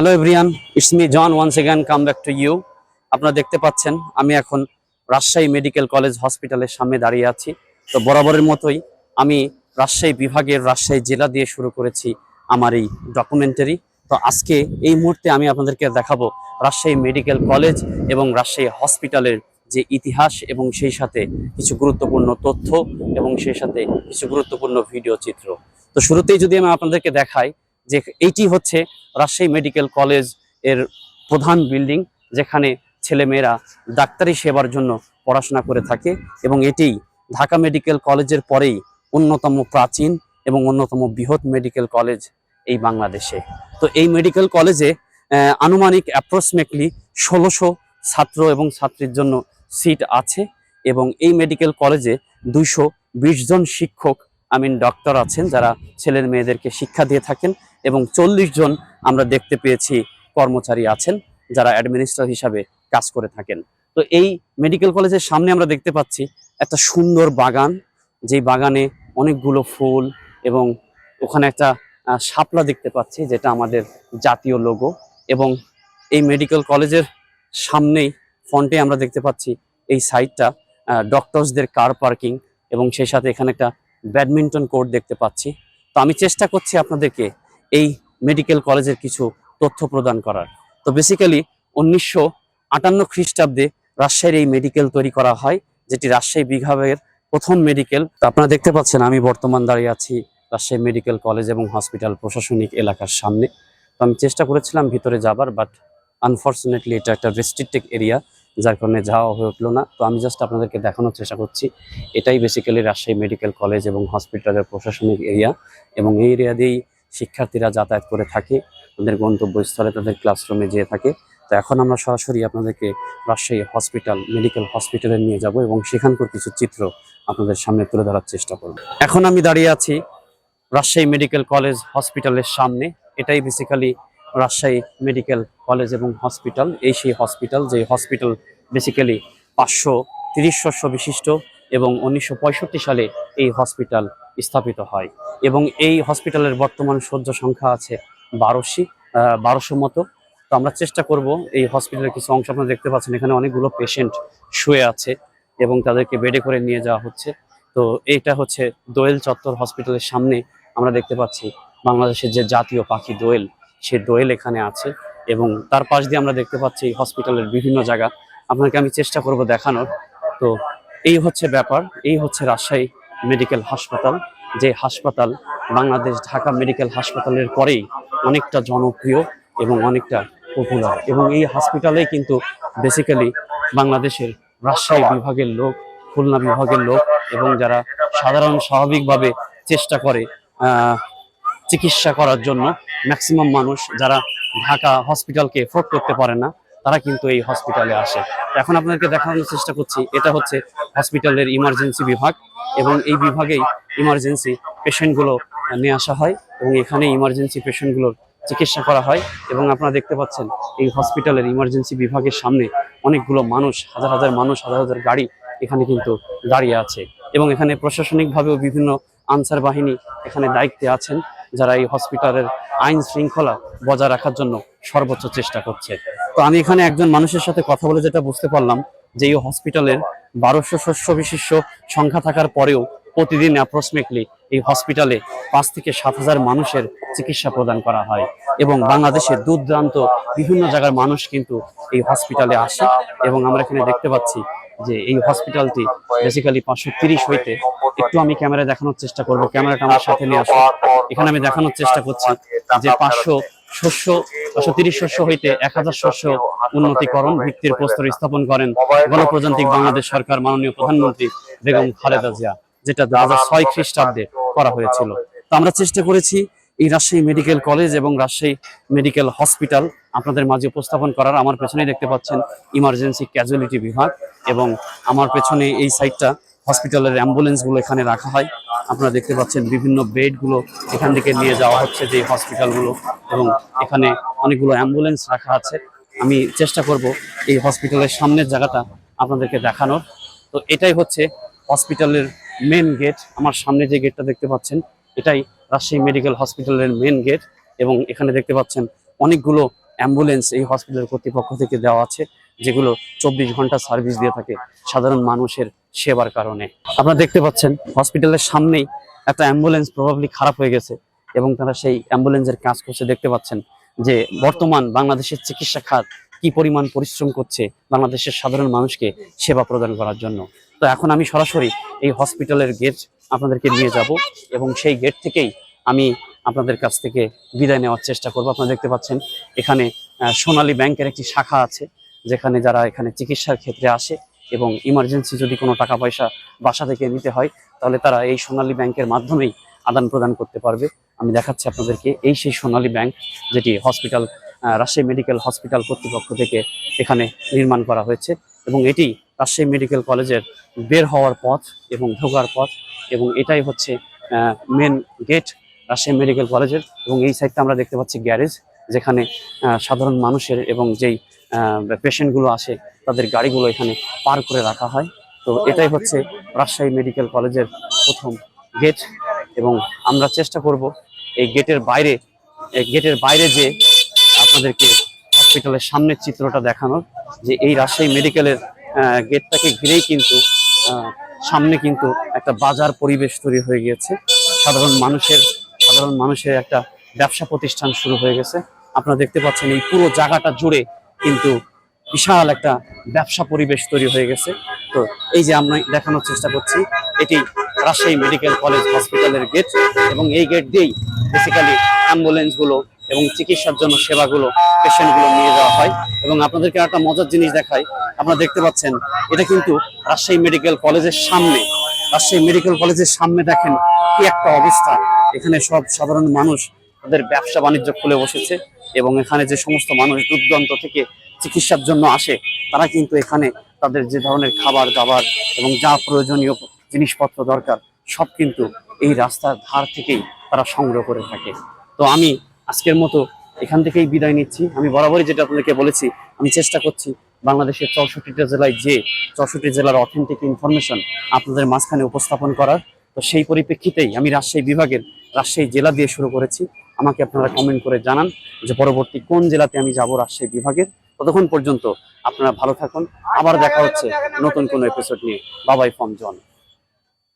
Hello everyone, it's me John once again come back to you. আপনারা দেখতে পাচ্ছেন আমি এখন রাজশাহী মেডিকেল কলেজ হসপিটালের সামনে দাঁড়িয়ে আছি। তো বরাবরের মতোই আমি রাজশাহী বিভাগের রাজশাহী জেলা দিয়ে শুরু করেছি আমার এই ডকুমেন্টারি। তো আজকে এই মুহূর্তে আমি আপনাদেরকে দেখাবো রাজশাহী মেডিকেল কলেজ এবং রাজশাহী হসপিটালের যে ইতিহাস এবং সেই সাথে কিছু গুরুত্বপূর্ণ তথ্য এবং সেই সাথে কিছু গুরুত্বপূর্ণ ভিডিও চিত্র। তো শুরুতেই যদি আমি আপনাদেরকে দেখাই যে এইটি হচ্ছে রাজশাহী মেডিকেল কলেজ এর প্রধান বিল্ডিং, যেখানে ছেলেমেয়েরা ডাক্তারি সেবার জন্য পড়াশোনা করে থাকে এবং এটি ঢাকা মেডিকেল কলেজের পরেই অন্যতম প্রাচীন এবং অন্যতম বৃহৎ মেডিকেল কলেজ এই বাংলাদেশে। তো এই মেডিকেল কলেজে আনুমানিক অ্যাপ্রক্সিমেটলি 1600 ছাত্র এবং ছাত্রীর জন্য সিট আছে এবং এই মেডিকেল কলেজে 220 জন শিক্ষক ডক্টর আছেন যারা ছেলের মেয়েদেরকে শিক্ষা দিয়ে থাকেন এবং 40 জন আমরা দেখতে পেয়েছি কর্মচারী আছেন যারা অ্যাডমিনিস্ট্রেটর হিসাবে কাজ করে থাকেন। তো এই মেডিকেল কলেজের সামনে আমরা দেখতে পাচ্ছি একটা সুন্দর বাগান, যেই বাগানে অনেকগুলো ফুল এবং ওখানে একটা শাপলা দেখতে পাচ্ছি যেটা আমাদের জাতীয় লোগো। এবং এই মেডিকেল কলেজের সামনেই ফ্রন্টে আমরা দেখতে পাচ্ছি এই সাইডটা ডক্টরসদের কার পার্কিং এবং সেই সাথে এখানে একটা ব্যাডমিন্টন কোর্ট দেখতে পাচ্ছি। তো আমি চেষ্টা করছি আপনাদেরকে এই মেডিকেল কলেজের কিছু তথ্য প্রদান করার। তো বেসিক্যালি 1958 খ্রিস্টাব্দে রাজশাহীর এই মেডিকেল তৈরি করা হয়, যেটি রাজশাহী বিভাগের প্রথম মেডিকেল। তো আপনারা দেখতে পাচ্ছেন আমি বর্তমান দাঁড়িয়ে আছি রাজশাহী মেডিকেল কলেজ এবং হসপিটাল প্রশাসনিক এলাকার সামনে। তো আমি চেষ্টা করেছিলাম ভিতরে যাবার, বাট আনফর্চুনেটলি এটা একটা রেস্ট্রিক্টেড এরিয়া, যার কারণে যাওয়া হয়ে উঠলো না। তো আমি জাস্ট আপনাদেরকে দেখানোর চেষ্টা করছি এটাই বেসিক্যালি রাজশাহী মেডিকেল কলেজ এবং হসপিটালের প্রশাসনিক এরিয়া এবং এই এরিয়া দিয়েই শিক্ষার্থীরা যাতায়াত করে থাকে, তাদের গন্তব্যস্থলে তাদের ক্লাসরুমে যেয়ে থাকে। তো এখন আমরা সরাসরি আপনাদেরকে রাজশাহী হসপিটাল মেডিকেল হসপিটালে নিয়ে যাব এবং সেখানকার কিছু চিত্র আপনাদের সামনে তুলে ধরার চেষ্টা করব। এখন আমি দাঁড়িয়ে আছি রাজশাহী মেডিকেল কলেজ হসপিটালের সামনে। এটাই বেসিক্যালি রাজশাহী মেডিকেল কলেজ এবং হসপিটাল। এই সেই হসপিটাল, যে হসপিটাল বেসিক্যালি 530 শস্য বিশিষ্ট এবং 1965 সালে এই হসপিটাল স্থাপিত হয় এবং এই হসপিটালের বর্তমান শয্য সংখ্যা আছে 1200 মতো। তো আমরা চেষ্টা করব এই হসপিটালের কিছু অংশ, আপনারা দেখতে পাচ্ছেন এখানে অনেকগুলো পেশেন্ট শুয়ে আছে এবং তাদেরকে বেডে করে নিয়ে যাওয়া হচ্ছে। তো এইটা হচ্ছে দোয়েল চত্বর হসপিটালের সামনে। আমরা দেখতে পাচ্ছি বাংলাদেশের যে জাতীয় পাখি দোয়েল, সে দোয়েল এখানে আছে এবং তার পাশ দিয়ে আমরা দেখতে পাচ্ছি হসপিটালের বিভিন্ন জায়গা। আপনাকে আমি চেষ্টা করব দেখানোর। তো এই হচ্ছে ব্যাপার, এই হচ্ছে রাজশাহী মেডিকেল হাসপাতাল, যে হাসপাতাল বাংলাদেশ ঢাকা মেডিকেল হাসপাতালের পরেই অনেকটা জনপ্রিয় এবং অনেকটা পপুলার। এবং এই হসপিটালেই কিন্তু বেসিক্যালি বাংলাদেশের রাজশাহী বিভাগের লোক, খুলনা বিভাগের লোক এবং যারা সাধারণ স্বাভাবিকভাবে চেষ্টা করে চিকিৎসা করার জন্য, ম্যাক্সিমাম মানুষ যারা ঢাকা হসপিটালকে এফোর্ড করতে পারে না তারা কিন্তু এই হসপিটালে আসে। এখন আপনাদেরকে দেখানোর চেষ্টা করছি এটা হচ্ছে হসপিটালের ইমার্জেন্সি বিভাগ এবং এই বিভাগেই ইমার্জেন্সি পেশেন্টগুলো নিয়ে আসা হয় এবং এখানে ইমার্জেন্সি পেশেন্টগুলোর চিকিৎসা করা হয়। এবং আপনারা দেখতে পাচ্ছেন এই হসপিটালের ইমার্জেন্সি বিভাগের সামনে অনেকগুলো মানুষ, হাজার হাজার মানুষ, হাজার হাজার গাড়ি এখানে কিন্তু দাঁড়িয়ে আছে এবং এখানে প্রশাসনিকভাবেও বিভিন্ন আনসার বাহিনী এখানে দায়িত্বে আছেন, যারা এই হসপিটালের আইন শৃঙ্খলা বজায় রাখার জন্য সর্বোচ্চ চেষ্টা করছে। তো আমি এখানে একজন মানুষের সাথে কথা বলে যেটা বুঝতে পারলাম যে এই হসপিটালের 1200 শস্য বিশিষ্ট সংখ্যা থাকার পরেও প্রতিদিন অ্যাপ্রক্সিমেটলি এই হসপিটালে 5 থেকে 7,000 মানুষের চিকিৎসা প্রদান করা হয় এবং বাংলাদেশের দূর দূরান্ত বিভিন্ন জায়গার মানুষ কিন্তু এই হসপিটালে আসে। এবং আমরা এখানে দেখতে পাচ্ছি যে এই হসপিটালটি বেসিক্যালি 530 হইতে, একটু আমি ক্যামেরায় দেখানোর চেষ্টা করব, ক্যামেরাটা আমার সাথে নিয়ে আসুন। এখানে আমি দেখানোর চেষ্টা করছি যে 530 শস্য হইতে 1000 শস্য উন্নতিকরণ ভিত্তির প্রস্তর স্থাপন করেন গণপ্রজাতন্ত্রী বাংলাদেশ সরকার মাননীয় প্রধানমন্ত্রী বেগম খালেদা জিয়া, যেটা 2006 খ্রিস্টাব্দে করা হয়েছিল। তো আমরা চেষ্টা করেছি এই রাজশাহী মেডিকেল কলেজ এবং রাজশাহী মেডিকেল হসপিটাল আপনাদের মাঝে উপস্থাপন করার। আমার পেছনেই দেখতে পাচ্ছেন ইমার্জেন্সি ক্যাজুয়ালিটি বিভাগ এবং আমার পেছনে এই সাইডটা হসপিটালের অ্যাম্বুলেন্সগুলো এখানে রাখা হয়। আপনারা দেখতে পাচ্ছেন বিভিন্ন বেডগুলো এখান থেকে নিয়ে যাওয়া হচ্ছে যে হসপিটালগুলো এবং এখানে অনেকগুলো অ্যাম্বুলেন্স রাখা আছে। আমি চেষ্টা করব এই হসপিটালের সামনের জায়গাটা আপনাদেরকে দেখানোর। তো এটাই হচ্ছে হসপিটালের মেন গেট। আমার সামনে যে গেটটা দেখতে পাচ্ছেন এটাই রাজশাহী মেডিকেল হসপিটালের মেন গেট এবং এখানে দেখতে পাচ্ছেন অনেকগুলো অ্যাম্বুলেন্স এই হসপিটাল কর্তৃপক্ষ থেকে দেওয়া আছে, যেগুলো 24 ঘন্টা সার্ভিস দিয়ে থাকে সাধারণ মানুষের সেবার কারণে। আপনারা দেখতে পাচ্ছেন হসপিটালের সামনেই একটা অ্যাম্বুলেন্স প্রবাবলি খারাপ হয়ে গেছে এবং তারা সেই অ্যাম্বুলেন্সের কাজ করছে। দেখতে পাচ্ছেন যে বর্তমান বাংলাদেশের চিকিৎসা খাত কি পরিমাণ পরিশ্রম করছে বাংলাদেশের সাধারণ মানুষকে সেবা প্রদান করার জন্য। তো এখন আমি সরাসরি এই হসপিটালের গেট আপনাদেরকে নিয়ে যাব এবং সেই গেট থেকেই আমি আপনাদের কাছ থেকে বিদায় নেওয়ার চেষ্টা করব। আপনারা দেখতে পাচ্ছেন এখানে সোনালী ব্যাংকের একটি শাখা আছে, যেখানে যারা এখানে চিকিৎসার ক্ষেত্রে আসে এবং ইমার্জেন্সি যদি কোনো টাকা পয়সা বাসা থেকে নিতে হয়, তাহলে তারা এই সোনালী ব্যাংকের মাধ্যমেই আদান প্রদান করতে পারবে। আমি দেখাচ্ছি আপনাদেরকে, এই সেই সোনালী ব্যাংক যেটি হসপিটাল রাজশাহী মেডিকেল হসপিটাল কর্তৃপক্ষ থেকে এখানে নির্মাণ করা হয়েছে এবং এটি রাজশাহী মেডিকেল কলেজের বের হওয়ার পথ এবং ঢোকার পথ, এবং এটাই হচ্ছে মেন গেট রাজশাহী মেডিকেল কলেজের। এবং এই সাইডটা আমরা দেখতে পাচ্ছি গ্যারেজ, যেখানে সাধারণ মানুষের এবং যেই পেশেন্টগুলো আসে তাদের গাড়িগুলো এখানে পার করে রাখা হয়। তো এটাই হচ্ছে রাজশাহী মেডিকেল কলেজের প্রথম গেট এবং আমরা চেষ্টা করব এই গেটের বাইরে যে আপনাদেরকে হসপিটালের সামনের চিত্রটা দেখানোর, যে এই রাজশাহী মেডিকেলের গেটটাকে ঘিরেই কিন্তু সামনে কিন্তু একটা বাজার পরিবেশ তৈরি হয়ে গিয়েছে। সাধারণ মানুষের একটা ব্যবসা প্রতিষ্ঠান শুরু হয়ে গেছে। আপনারা দেখতে পাচ্ছেন এই পুরো জায়গাটা জুড়ে কিন্তু বিশাল একটা ব্যবসা পরিবেশ তৈরি হয়ে গেছে। তো এই যে আমরা দেখানোর চেষ্টা করছি, এটি রাজশাহী মেডিকেল কলেজ হসপিটালের গেট এবং এই গেট দিয়েই বেসিক্যালি অ্যাম্বুলেন্সগুলো এবং চিকিৎসার জন্য সেবাগুলো পেশেন্টগুলো নিয়ে যাওয়া হয়। এবং আপনাদেরকে একটা মজার জিনিস দেখাই, আপনারা দেখতে পাচ্ছেন এটা কিন্তু রাজশাহী মেডিকেল কলেজের সামনে। রাজশাহী মেডিকেল কলেজের সামনে দেখেন কি একটা অবস্থা, এখানে সব সাধারণ মানুষ তাদের ব্যবসা বাণিজ্য খুলে বসেছে এবং এখানে যে সমস্ত মানুষ দূর দূরান্ত থেকে চিকিৎসার জন্য আসে তারা কিন্তু এখানে তাদের যে ধরনের খাবার দাবার এবং যা প্রয়োজনীয় জিনিসপত্র দরকার সব কিন্তু এই রাস্তার ধার থেকেই তারা সংগ্রহ করে থাকে। তো আমি আজকের মতো এখান থেকেই বিদায় নিচ্ছি। আমি বরাবরই যেটা আপনাদেরকে বলেছি, আমি চেষ্টা করছি বাংলাদেশের 64টা জেলায় যে 64 জেলার অথেন্টিক ইনফরমেশন আপনাদের মাঝখানে উপস্থাপন করার। তো সেই পরিপ্রেক্ষিতেই আমি রাজশাহী বিভাগের রাজশাহী জেলা দিয়ে শুরু করেছি। আমাকে আপনারা কমেন্ট করে জানান যে পরবর্তী কোন জেলাতে আমি যাব রাজশাহী বিভাগের। ততক্ষণ পর্যন্ত আপনারা ভালো থাকুন, আবার দেখা হচ্ছে নতুন কোনো এপিসোড নিয়ে। বাবাই ফ্রম জন।